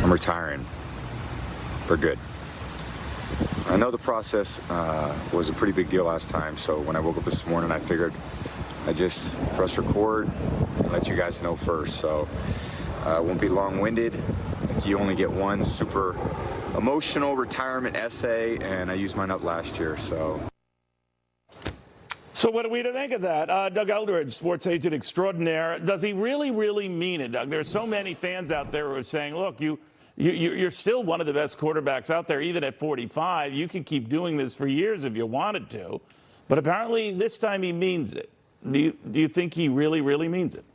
I'm retiring for good. I know the process was a pretty big deal last time, so when I woke up this morning, I figured I'd just press record and let you guys know first. So it won't be long-winded. You only get one super emotional retirement essay, and I used mine up last year, so. So what are we to think of that? Doug Eldridge, sports agent extraordinaire. Does he really, really mean it, Doug? There are so many fans out there who are saying, look, you're still one of the best quarterbacks out there, even at 45. You can keep doing this for years if you wanted to. But apparently this time he means it. Do you think he really, really means it?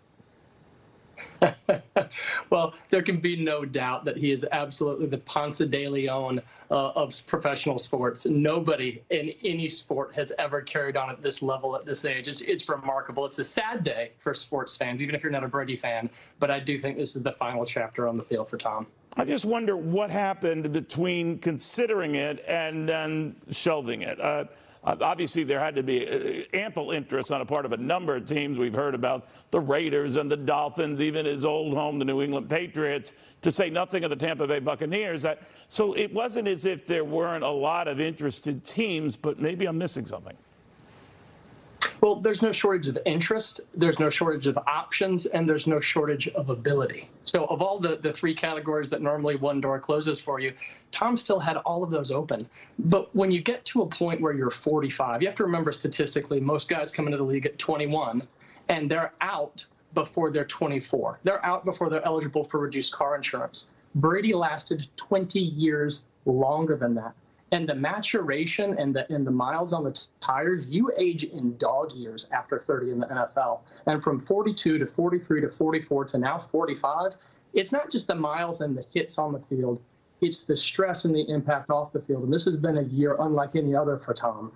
Well, there can be no doubt that he is absolutely the Ponce de Leon of professional sports. Nobody in any sport has ever carried on at this level at this age. It's remarkable. It's a sad day for sports fans, even if you're not a Brady fan. But I do think this is the final chapter on the field for Tom. I just wonder what happened between considering it and then shelving it. Obviously, there had to be ample interest on a part of a number of teams. We've heard about the Raiders and the Dolphins, even his old home, the New England Patriots, to say nothing of the Tampa Bay Buccaneers. So it wasn't as if there weren't a lot of interested teams, but maybe I'm missing something. Well, there's no shortage of interest, there's no shortage of options, and there's no shortage of ability. So of all the three categories that normally one door closes for you, Tom still had all of those open. But when you get to a point where you're 45, you have to remember statistically, most guys come into the league at 21, and they're out before they're 24. They're out before they're eligible for reduced car insurance. Brady lasted 20 years longer than that. And the maturation and the miles on the tires, you age in dog years after 30 in the NFL. And from 42 to 43 to 44 to now 45, it's not just the miles and the hits on the field. It's the stress and the impact off the field. And this has been a year unlike any other for Tom.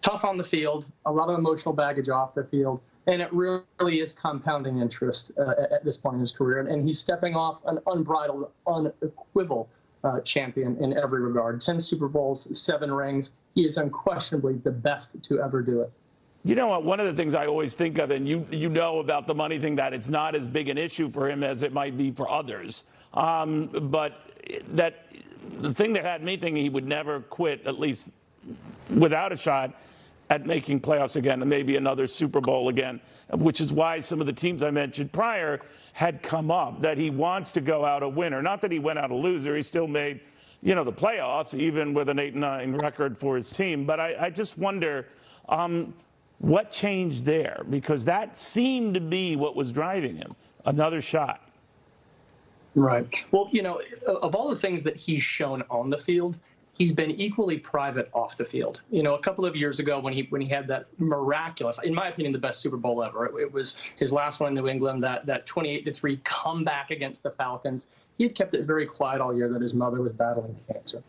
Tough on the field, a lot of emotional baggage off the field. And it really is compounding interest at this point in his career. And he's stepping off an unbridled, unequivocal champion in every regard. 10 Super Bowls, 7 rings. He is unquestionably the best to ever do it. You know what? One of the things I always think of, and you know about the money thing, that it's not as big an issue for him as it might be for others. But that the thing that had me thinking he would never quit, at least without a shot at making playoffs again and maybe another Super Bowl again, which is why some of the teams I mentioned prior had come up, that he wants to go out a winner. Not that he went out a loser. He still made, the playoffs, even with an 8-9 record for his team. But I just wonder what changed there, because that seemed to be what was driving him, another shot. Right. Well, of all the things that he's shown on the field, he's been equally private off the field. A couple of years ago when he had that miraculous, in my opinion, the best Super Bowl ever. It was his last one in New England, that 28-3 comeback against the Falcons. He had kept it very quiet all year that his mother was battling cancer.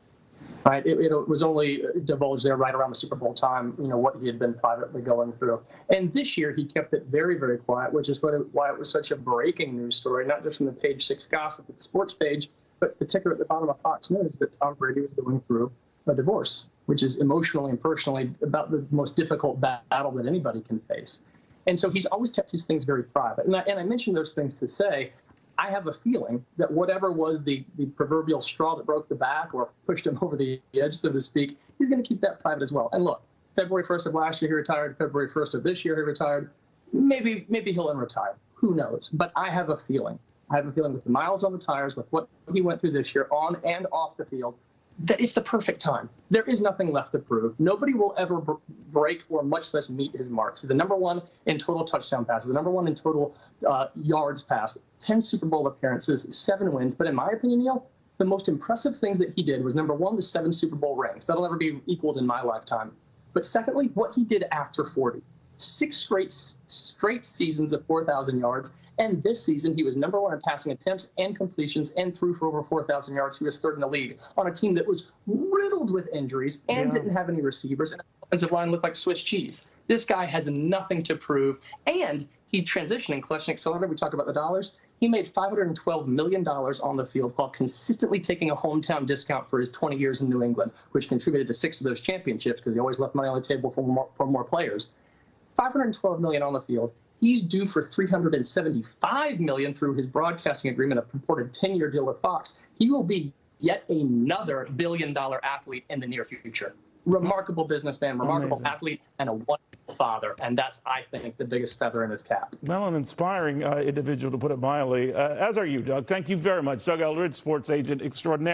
Right. It was only divulged there right around the Super Bowl time, what he had been privately going through. And this year he kept it very, very quiet, which is why it was such a breaking news story, not just from the Page 6 gossip at the sports page, but the ticker at the bottom of Fox News that Tom Brady was going through a divorce, which is emotionally and personally about the most difficult battle that anybody can face. And so he's always kept his things very private. And I mentioned those things to say, I have a feeling that whatever was the proverbial straw that broke the back or pushed him over the edge, so to speak, he's going to keep that private as well. And look, February 1st of last year, he retired. February 1st of this year, he retired. Maybe he'll unretire. Who knows? But I have a feeling. I have a feeling with the miles on the tires, with what he went through this year on and off the field, that it's the perfect time. There is nothing left to prove. Nobody will ever break or much less meet his marks. He's the number one in total touchdown passes, the number one in total yards passed, 10 Super Bowl appearances, 7 wins. But in my opinion, Neil, the most impressive things that he did was, number one, the 7 Super Bowl rings. That'll never be equaled in my lifetime. But secondly, what he did after 40. 6 straight seasons of 4,000 yards. And this season, he was number one in passing attempts and completions and threw for over 4,000 yards. He was third in the league on a team that was riddled with injuries and didn't have any receivers. And the offensive line looked like Swiss cheese. This guy has nothing to prove. And he's transitioning. Collection Accelerator, we talked about the dollars. He made $512 million on the field while consistently taking a hometown discount for his 20 years in New England, which contributed to 6 of those championships because he always left money on the table for more players. $512 million on the field. He's due for $375 million through his broadcasting agreement, a purported 10-year deal with Fox. He will be yet another billion-dollar athlete in the near future. Remarkable businessman, remarkable athlete, and a wonderful father. And that's, I think, the biggest feather in his cap. Well, an inspiring individual, to put it mildly, as are you, Doug. Thank you very much. Doug Eldridge, sports agent extraordinaire.